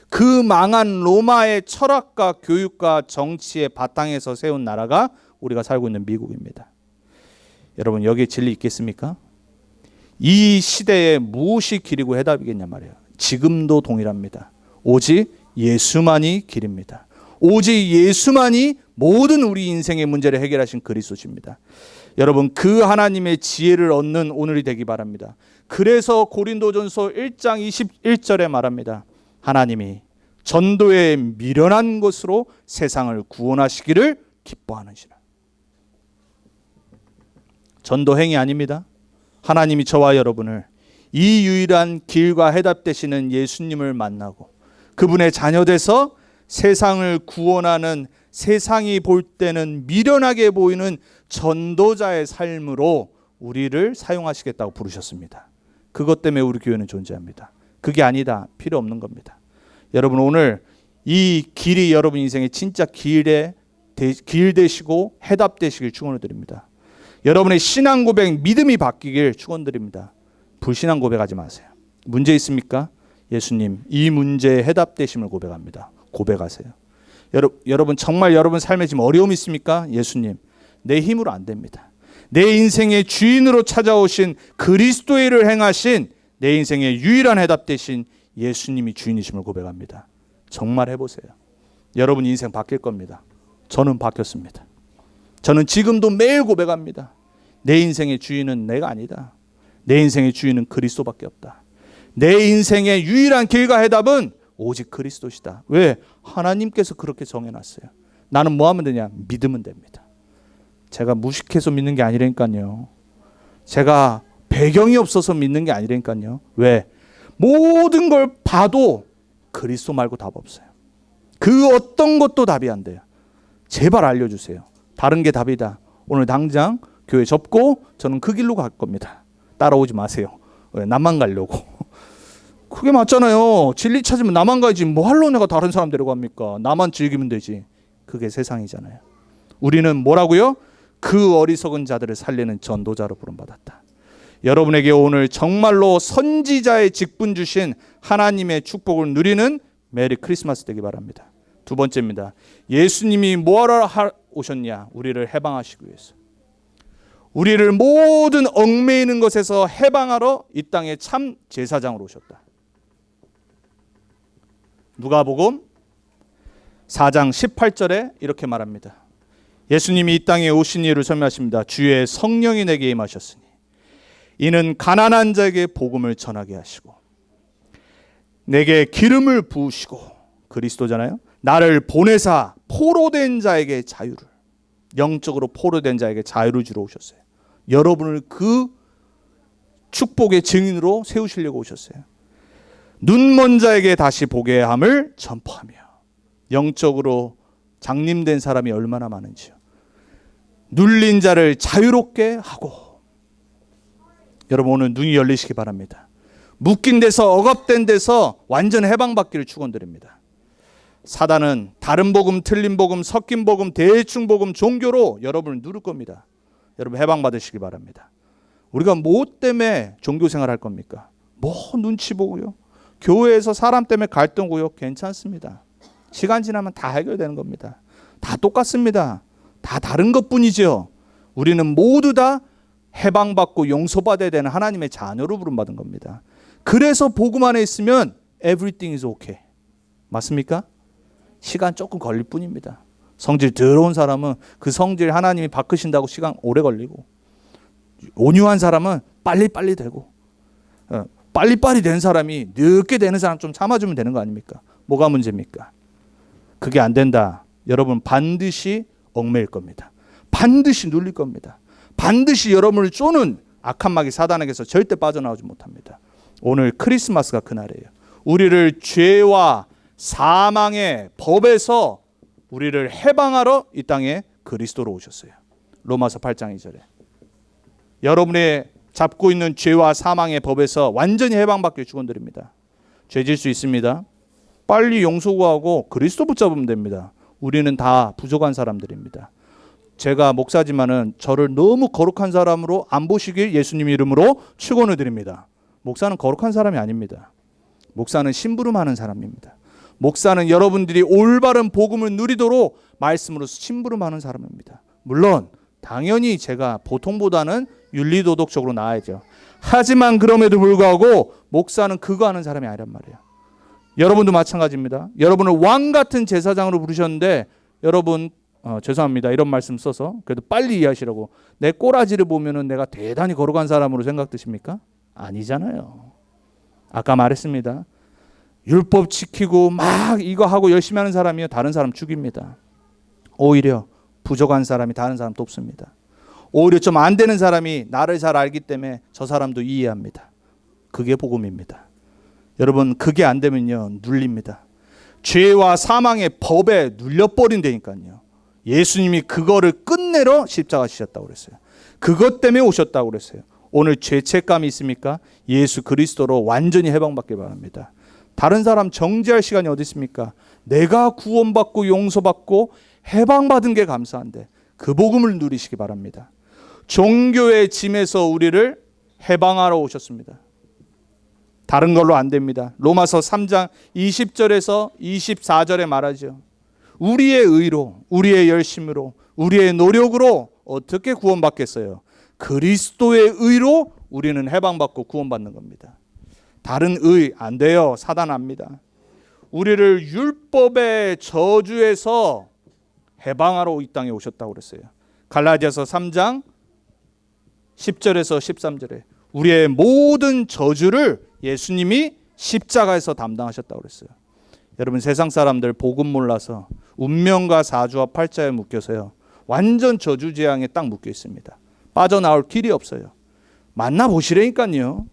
그 망한 로마의 철학과 교육과 정치의 바탕에서 세운 나라가 우리가 살고 있는 미국입니다. 여러분 여기에 진리 있겠습니까? 이 시대에 무엇이 길이고 해답이겠냐 말이에요. 지금도 동일합니다. 오직 예수만이 길입니다. 오직 예수만이 모든 우리 인생의 문제를 해결하신 그리스도십니다. 여러분 그 하나님의 지혜를 얻는 오늘이 되기 바랍니다. 그래서 고린도전서 1장 21절에 말합니다. 하나님이 전도에 미련한 것으로 세상을 구원하시기를 기뻐하는시라. 전도행위 아닙니다. 하나님이 저와 여러분을 이 유일한 길과 해답 되시는 예수님을 만나고 그분의 자녀 돼서 세상을 구원하는, 세상이 볼 때는 미련하게 보이는 전도자의 삶으로 우리를 사용하시겠다고 부르셨습니다. 그것 때문에 우리 교회는 존재합니다. 그게 아니다. 필요 없는 겁니다. 여러분 오늘 이 길이 여러분 인생의 진짜 길 되시고 해답 되시길 축원을 드립니다. 여러분의 신앙 고백, 믿음이 바뀌길 축원드립니다. 불신앙 고백하지 마세요. 문제 있습니까? 예수님 이 문제에 해답 되심을 고백합니다. 고백하세요. 여러분 정말 여러분 삶에 지금 어려움이 있습니까? 예수님 내 힘으로 안 됩니다. 내 인생의 주인으로 찾아오신 그리스도의 일을 행하신 내 인생의 유일한 해답 되신 예수님이 주인이심을 고백합니다. 정말 해보세요. 여러분 인생 바뀔 겁니다. 저는 바뀌었습니다. 저는 지금도 매일 고백합니다. 내 인생의 주인은 내가 아니다. 내 인생의 주인은 그리스도밖에 없다. 내 인생의 유일한 길과 해답은 오직 그리스도시다. 왜? 하나님께서 그렇게 정해놨어요. 나는 뭐 하면 되냐? 믿으면 됩니다. 제가 무식해서 믿는 게 아니라니까요. 제가 배경이 없어서 믿는 게 아니라니까요. 왜? 모든 걸 봐도 그리스도 말고 답 없어요. 그 어떤 것도 답이 안 돼요. 제발 알려주세요. 다른 게 답이다. 오늘 당장 교회 접고 저는 그 길로 갈 겁니다. 따라오지 마세요. 왜? 나만 가려고. 그게 맞잖아요. 진리 찾으면 나만 가야지. 뭐 할로 내가 다른 사람 데리고 갑니까? 나만 즐기면 되지. 그게 세상이잖아요. 우리는 뭐라고요? 그 어리석은 자들을 살리는 전도자로 부름받았다. 여러분에게 오늘 정말로 선지자의 직분 주신 하나님의 축복을 누리는 메리 크리스마스 되기 바랍니다. 두 번째입니다. 예수님이 뭐하러 오셨냐? 우리를 해방하시기 위해서. 우리를 모든 얽매이는 것에서 해방하러 이 땅에 참 제사장으로 오셨다. 누가복음 4장 18절에 이렇게 말합니다. 예수님이 이 땅에 오신 이유를 설명하십니다. 주의 성령이 내게 임하셨으니 이는 가난한 자에게 복음을 전하게 하시고 내게 기름을 부으시고 그리스도잖아요. 나를 보내사 포로된 자에게 자유를, 영적으로 포로된 자에게 자유를 주러 오셨어요. 여러분을 그 축복의 증인으로 세우시려고 오셨어요. 눈먼 자에게 다시 보게 함을 전파하며. 영적으로 장님된 사람이 얼마나 많은지요. 눌린 자를 자유롭게 하고. 여러분 오늘 눈이 열리시기 바랍니다. 묶인 데서, 억압된 데서 완전 해방받기를 축원드립니다. 사단은 다른 복음, 틀린 복음, 섞인 복음, 대충 복음, 종교로 여러분을 누를 겁니다. 여러분 해방받으시기 바랍니다. 우리가 뭐 때문에 종교생활 할 겁니까? 뭐 눈치 보고요. 교회에서 사람 때문에 갈등 구역 괜찮습니다. 시간 지나면 다 해결되는 겁니다. 다 똑같습니다. 다 다른 것뿐이죠. 우리는 모두 다 해방받고 용서받아야 되는 하나님의 자녀로 부름받은 겁니다. 그래서 복음 안에 있으면 everything is okay. 맞습니까? 시간 조금 걸릴 뿐입니다. 성질 더러운 사람은 그 성질 하나님이 바꾸신다고 시간 오래 걸리고, 온유한 사람은 빨리빨리 되고, 빨리빨리 된 사람이 늦게 되는 사람 좀 참아주면 되는 거 아닙니까? 뭐가 문제입니까? 그게 안 된다. 여러분 반드시 얽매일 겁니다. 반드시 눌릴 겁니다. 반드시 여러분을 쪼는 악한 마귀 사단에게서 절대 빠져나오지 못합니다. 오늘 크리스마스가 그날이에요. 우리를 죄와 사망의 법에서 우리를 해방하러 이 땅에 그리스도로 오셨어요. 로마서 8장 2절에 여러분의 잡고 있는 죄와 사망의 법에서 완전히 해방받길 축원드립니다. 죄질 수 있습니다. 빨리 용서 구하고 그리스도 붙잡으면 됩니다. 우리는 다 부족한 사람들입니다. 제가 목사지만은 저를 너무 거룩한 사람으로 안 보시길 예수님 이름으로 축원을 드립니다. 목사는 거룩한 사람이 아닙니다. 목사는 심부름하는 사람입니다. 목사는 여러분들이 올바른 복음을 누리도록 말씀으로 심부름하는 사람입니다. 물론 당연히 제가 보통보다는 윤리도덕적으로 나아야죠. 하지만 그럼에도 불구하고 목사는 그거 하는 사람이 아니란 말이에요. 여러분도 마찬가지입니다. 여러분을 왕 같은 제사장으로 부르셨는데 여러분 죄송합니다. 이런 말씀 써서 그래도 빨리 이해하시라고 내 꼬라지를 보면은 내가 대단히 거룩한 사람으로 생각되십니까? 아니잖아요. 아까 말했습니다. 율법 지키고 막 이거 하고 열심히 하는 사람이요 다른 사람 죽입니다. 오히려 부족한 사람이 다른 사람 돕습니다. 오히려 좀 안 되는 사람이 나를 잘 알기 때문에 저 사람도 이해합니다. 그게 복음입니다. 여러분 그게 안 되면요 눌립니다. 죄와 사망의 법에 눌려버린다니까요. 예수님이 그거를 끝내러 십자가 지셨다고 그랬어요. 그것 때문에 오셨다고 그랬어요. 오늘 죄책감이 있습니까? 예수 그리스도로 완전히 해방받길 바랍니다. 다른 사람 정죄할 시간이 어디 있습니까? 내가 구원받고 용서받고 해방받은 게 감사한데 그 복음을 누리시기 바랍니다. 종교의 짐에서 우리를 해방하러 오셨습니다. 다른 걸로 안 됩니다. 로마서 3장 20절에서 24절에 말하죠. 우리의 의로, 우리의 열심으로, 우리의 노력으로 어떻게 구원받겠어요? 그리스도의 의로 우리는 해방받고 구원받는 겁니다. 다른 의 안 돼요. 사단 압니다. 우리를 율법의 저주에서 해방하러 이 땅에 오셨다고 그랬어요. 갈라디아서 3장 10절에서 13절에 우리의 모든 저주를 예수님이 십자가에서 담당하셨다고 그랬어요. 여러분 세상 사람들 복음 몰라서 운명과 사주와 팔자에 묶여서요. 완전 저주 재앙에 딱 묶여 있습니다. 빠져나올 길이 없어요. 만나보시라니까요.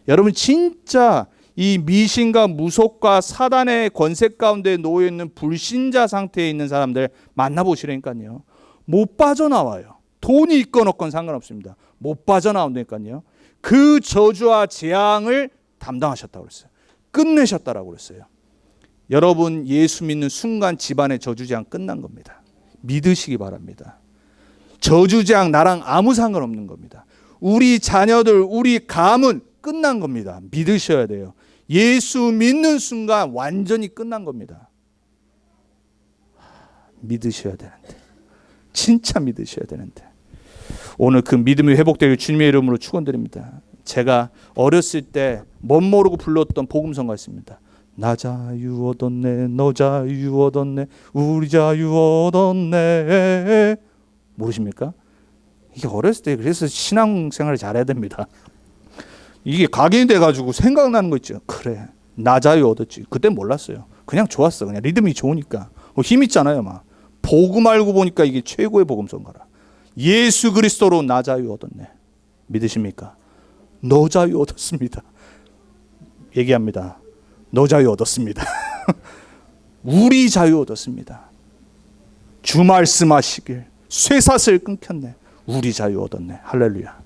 여러분 진짜 이 미신과 무속과 사단의 권세 가운데 놓여 있는 불신자 상태에 있는 사람들 만나보시라니까요. 못 빠져나와요. 돈이 있건 없건 상관없습니다. 못 빠져나온다니까요. 그 저주와 재앙을 담당하셨다고 그랬어요. 끝내셨다라고 그랬어요. 여러분 예수 믿는 순간 집안의 저주재앙 끝난 겁니다. 믿으시기 바랍니다. 저주재앙 나랑 아무 상관없는 겁니다. 우리 자녀들, 우리 가문 끝난 겁니다. 믿으셔야 돼요. 예수 믿는 순간 완전히 끝난 겁니다. 믿으셔야 되는데, 진짜 믿으셔야 되는데 오늘 그 믿음이 회복되길 주님의 이름으로 축원드립니다. 제가 어렸을 때 멋 모르고 불렀던 복음성가 있습니다. 나 자유 얻었네, 너 자유 얻었네, 우리 자유 얻었네. 모르십니까? 이게 어렸을 때 그래서 신앙생활을 잘해야 됩니다. 이게 각인이 돼가지고 생각나는 거 있죠. 그래 나 자유 얻었지. 그때 몰랐어요. 그냥 좋았어. 그냥 리듬이 좋으니까 힘 있잖아요. 막 복음 알고 보니까 이게 최고의 복음성가라. 예수 그리스도로 나 자유 얻었네. 믿으십니까? 너 자유 얻었습니다. 얘기합니다. 너 자유 얻었습니다. 우리 자유 얻었습니다. 주 말씀하시길 쇠사슬 끊겼네. 우리 자유 얻었네. 할렐루야.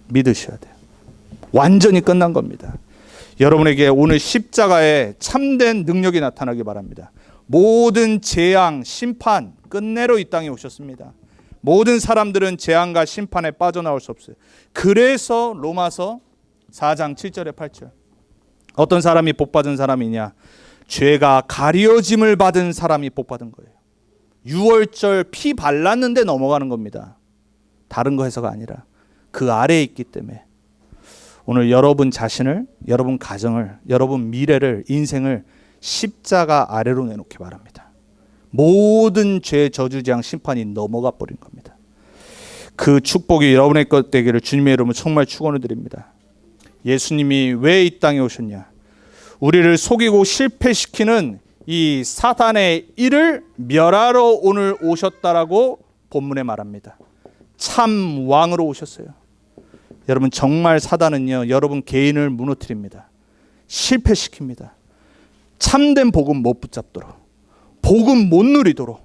믿으셔야 돼요. 완전히 끝난 겁니다. 여러분에게 오늘 십자가에 참된 능력이 나타나기 바랍니다. 모든 재앙, 심판 끝내러 이 땅에 오셨습니다. 모든 사람들은 재앙과 심판에 빠져나올 수 없어요. 그래서 로마서 4장 7절에 8절 어떤 사람이 복받은 사람이냐? 죄가 가려짐을 받은 사람이 복받은 거예요. 유월절 피 발랐는데 넘어가는 겁니다. 다른 거 해서가 아니라 그 아래에 있기 때문에 오늘 여러분 자신을, 여러분 가정을, 여러분 미래를, 인생을 십자가 아래로 내놓기 바랍니다. 모든 죄 저주재앙 심판이 넘어가 버린 겁니다. 그 축복이 여러분의 것 되기를 주님의 이름으로 정말 축원을 드립니다. 예수님이 왜 이 땅에 오셨냐? 우리를 속이고 실패시키는 이 사단의 일을 멸하러 오늘 오셨다라고 본문에 말합니다. 참 왕으로 오셨어요. 여러분 정말 사단은요, 여러분 개인을 무너뜨립니다. 실패시킵니다. 참된 복음 못 붙잡도록, 복음 못 누리도록,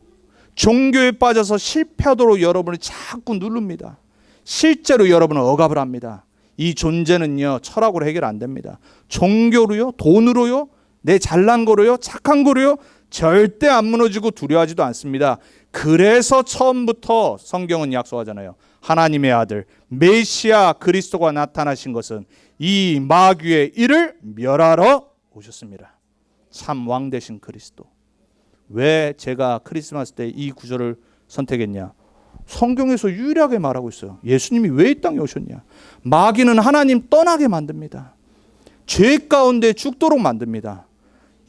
종교에 빠져서 실패하도록 여러분을 자꾸 누릅니다. 실제로 여러분은 억압을 합니다. 이 존재는요, 철학으로 해결 안 됩니다. 종교로요, 돈으로요, 내 잘난 거로요, 착한 거로요, 절대 안 무너지고 두려워하지도 않습니다. 그래서 처음부터 성경은 약속하잖아요. 하나님의 아들 메시아 그리스도가 나타나신 것은 이 마귀의 일을 멸하러 오셨습니다. 참 왕 되신 그리스도. 왜 제가 크리스마스 때 이 구절을 선택했냐? 성경에서 유일하게 말하고 있어요. 예수님이 왜 이 땅에 오셨냐? 마귀는 하나님 떠나게 만듭니다. 죄 가운데 죽도록 만듭니다.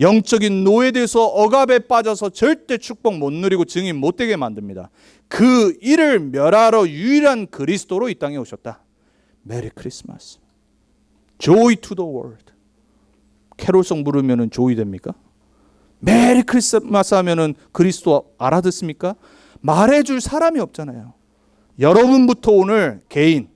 영적인 노예돼서 억압에 빠져서 절대 축복 못 누리고 증인 못 되게 만듭니다. 그 일을 멸하러 유일한 그리스도로 이 땅에 오셨다. 메리 크리스마스. Joy to the world. 캐롤송 부르면은 조이 됩니까? 메리 크리스마스 하면은 그리스도 알아듣습니까? 말해줄 사람이 없잖아요. 여러분부터 오늘 개인,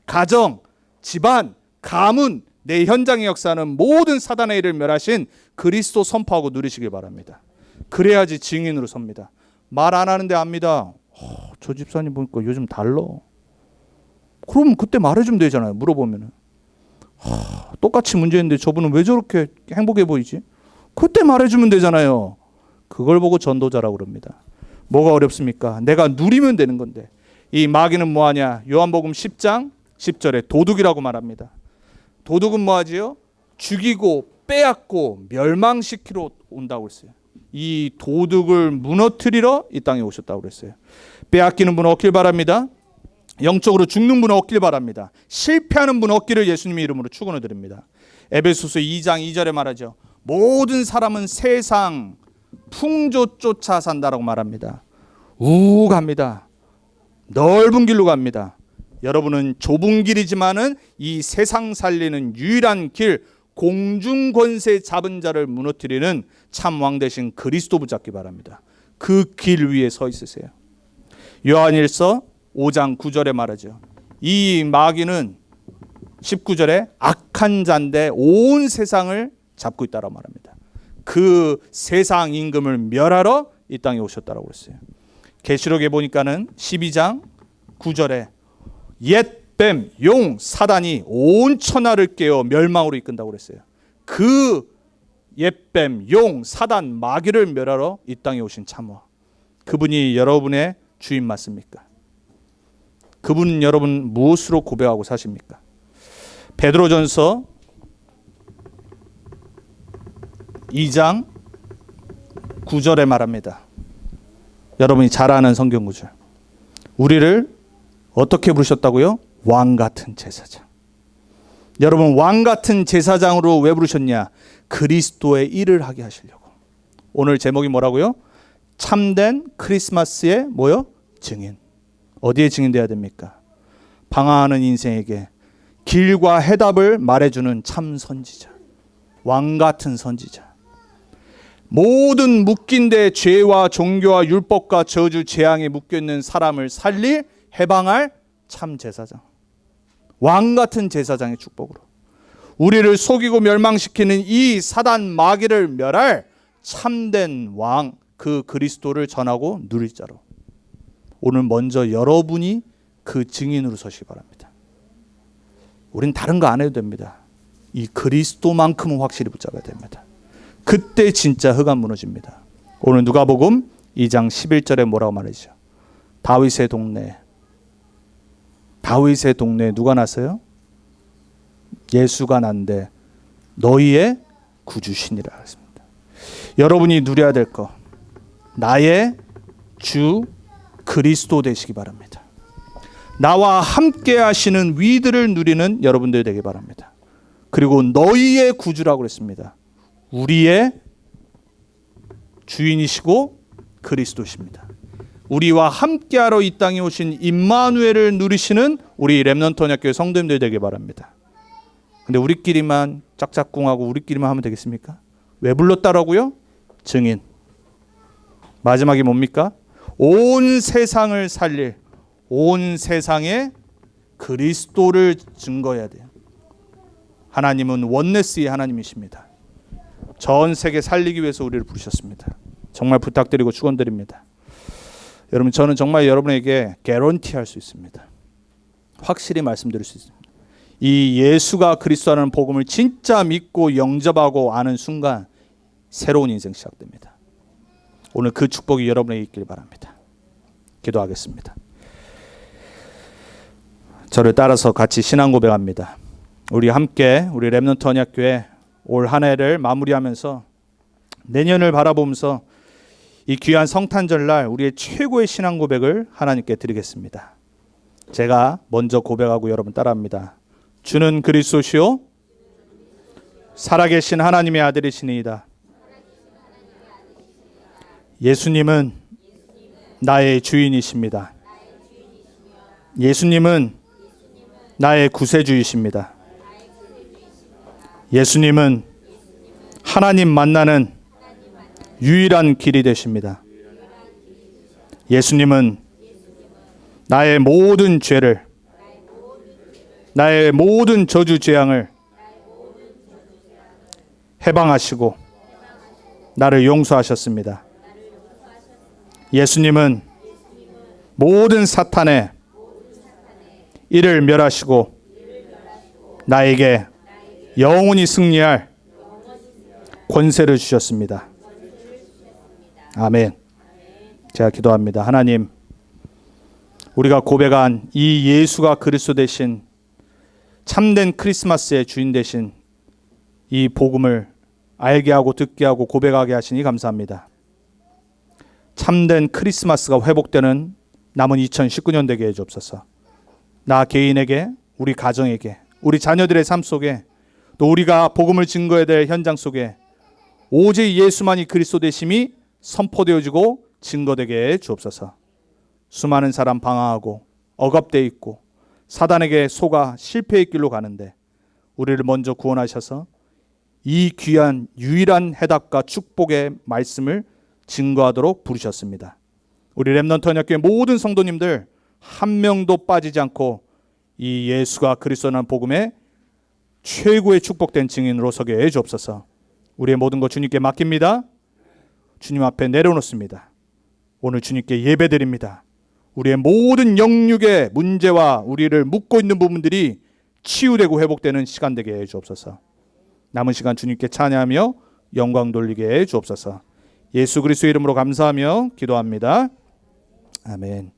가정, 집안, 가문, 내 현장의 역사는 모든 사단의 일을 멸하신 그리스도 선포하고 누리시길 바랍니다. 그래야지 증인으로 섭니다. 말 안 하는데 압니다. 저 집사님 보니까 요즘 달라. 그러면 그때 말해주면 되잖아요. 물어보면은. 똑같이 문제인데 저분은 왜 저렇게 행복해 보이지? 그때 말해주면 되잖아요. 그걸 보고 전도자라고 그럽니다. 뭐가 어렵습니까? 내가 누리면 되는 건데. 이 마귀는 뭐하냐? 요한복음 10장 10절에 도둑이라고 말합니다. 도둑은 뭐하지요? 죽이고 빼앗고 멸망시키러 온다고 했어요. 이 도둑을 무너뜨리러 이 땅에 오셨다고 그랬어요. 빼앗기는 분 얻길 바랍니다. 영적으로 죽는 분 얻길 바랍니다. 실패하는 분 얻기를 예수님의 이름으로 축원을 드립니다. 에베소서 2장 2절에 말하죠. 모든 사람은 세상 풍조 쫓아 산다라고 말합니다. 갑니다. 넓은 길로 갑니다. 여러분은 좁은 길이지만은 이 세상 살리는 유일한 길, 공중 권세 잡은 자를 무너뜨리는 참 왕 되신 그리스도 붙잡기 바랍니다. 그 길 위에 서 있으세요. 요한일서 5장 9절에 말하죠. 이 마귀는 19절에 악한 자인데 온 세상을 잡고 있다라고 말합니다. 그 세상 임금을 멸하러 이 땅에 오셨다라고 했어요. 계시록에 보니까는 12장 9절에 옛뱀, 용, 사단이 온 천하를 깨어 멸망으로 이끈다고 그랬어요. 그 옛뱀, 용, 사단, 마귀를 멸하러 이 땅에 오신 참와. 그분이 여러분의 주인 맞습니까? 그분 여러분 무엇으로 고백하고 사십니까? 베드로전서 2장 9절에 말합니다. 여러분이 잘 아는 성경 구절. 우리를 어떻게 부르셨다고요? 왕 같은 제사장. 여러분 왕 같은 제사장으로 왜 부르셨냐? 그리스도의 일을 하게 하시려고. 오늘 제목이 뭐라고요? 참된 크리스마스의 뭐요? 증인. 어디에 증인돼야 됩니까? 방황하는 인생에게 길과 해답을 말해주는 참 선지자. 왕 같은 선지자. 모든 묶인 데 죄와 종교와 율법과 저주 재앙에 묶여있는 사람을 살릴 해방할 참 제사장. 왕 같은 제사장의 축복으로 우리를 속이고 멸망시키는 이 사단 마귀를 멸할 참된 왕, 그 그리스도를 전하고 누릴 자로 오늘 먼저 여러분이 그 증인으로 서시기 바랍니다. 우린 다른 거 안 해도 됩니다. 이 그리스도만큼은 확실히 붙잡아야 됩니다. 그때 진짜 흑암 무너집니다. 오늘 누가복음 2장 11절에 뭐라고 말하죠? 다윗의 동네에 누가 났어요? 예수가 난데 너희의 구주시니라 했습니다. 여러분이 누려야 될 거, 나의 주 그리스도 되시기 바랍니다. 나와 함께 하시는 위들을 누리는 여러분들이 되기 바랍니다. 그리고 너희의 구주라고 그랬습니다. 우리의 주인이시고 그리스도십니다. 우리와 함께하러 이 땅에 오신 임마누엘을 누리시는 우리 렘넌트 언약교회 성도님들 되기 바랍니다. 근데 우리끼리만 짝짝꿍하고 우리끼리만 하면 되겠습니까? 왜 불렀다라고요? 증인. 마지막이 뭡니까? 온 세상을 살릴, 온 세상에 그리스도를 증거해야 돼요. 하나님은 원네스의 하나님이십니다. 전 세계 살리기 위해서 우리를 부르셨습니다. 정말 부탁드리고 축원드립니다. 여러분, 저는 정말 여러분에게 개런티할 수 있습니다. 확실히 말씀드릴 수 있습니다. 이 예수가 그리스도라는 복음을 진짜 믿고 영접하고 아는 순간 새로운 인생 시작됩니다. 오늘 그 축복이 여러분에게 있길 바랍니다. 기도하겠습니다. 저를 따라서 같이 신앙 고백합니다. 우리 함께 우리 렘넌트 언약교회 올 한 해를 마무리하면서 내년을 바라보면서 이 귀한 성탄절날 우리의 최고의 신앙 고백을 하나님께 드리겠습니다. 제가 먼저 고백하고 여러분 따라합니다. 주는 그리스도시요 살아계신 하나님의 아들이시니이다. 예수님은 나의 주인이십니다. 예수님은 나의 구세주이십니다. 예수님은 하나님 만나는 유일한 길이 되십니다. 예수님은 나의 모든 죄를, 나의 모든 저주 재앙을 해방하시고 나를 용서하셨습니다. 예수님은 모든 사탄의 이를 멸하시고 나에게 영원히 승리할 권세를 주셨습니다. 아멘. 제가 기도합니다. 하나님, 우리가 고백한 이 예수가 그리스도 되신 참된 크리스마스의 주인 되신 이 복음을 알게 하고 듣게 하고 고백하게 하시니 감사합니다. 참된 크리스마스가 회복되는 남은 2019년 되게 해주옵소서. 나 개인에게, 우리 가정에게, 우리 자녀들의 삶 속에, 또 우리가 복음을 증거해야 될 현장 속에 오직 예수만이 그리스도 되심이 선포되어지고 증거되게 해 주옵소서. 수많은 사람 방황하고 억압되어 있고 사단에게 속아 실패의 길로 가는데 우리를 먼저 구원하셔서 이 귀한 유일한 해답과 축복의 말씀을 증거하도록 부르셨습니다. 우리 렘넌트 언약교회 모든 성도님들 한 명도 빠지지 않고 이 예수가 그리스도라는 복음의 최고의 축복된 증인으로 서게 해 주옵소서. 우리의 모든 것 주님께 맡깁니다. 주님 앞에 내려놓습니다. 오늘 주님께 예배드립니다. 우리의 모든 영육의 문제와 우리를 묶고 있는 부분들이 치유되고 회복되는 시간 되게 해 주옵소서. 남은 시간 주님께 찬양하며 영광 돌리게 해 주옵소서. 예수 그리스도의 이름으로 감사하며 기도합니다. 아멘.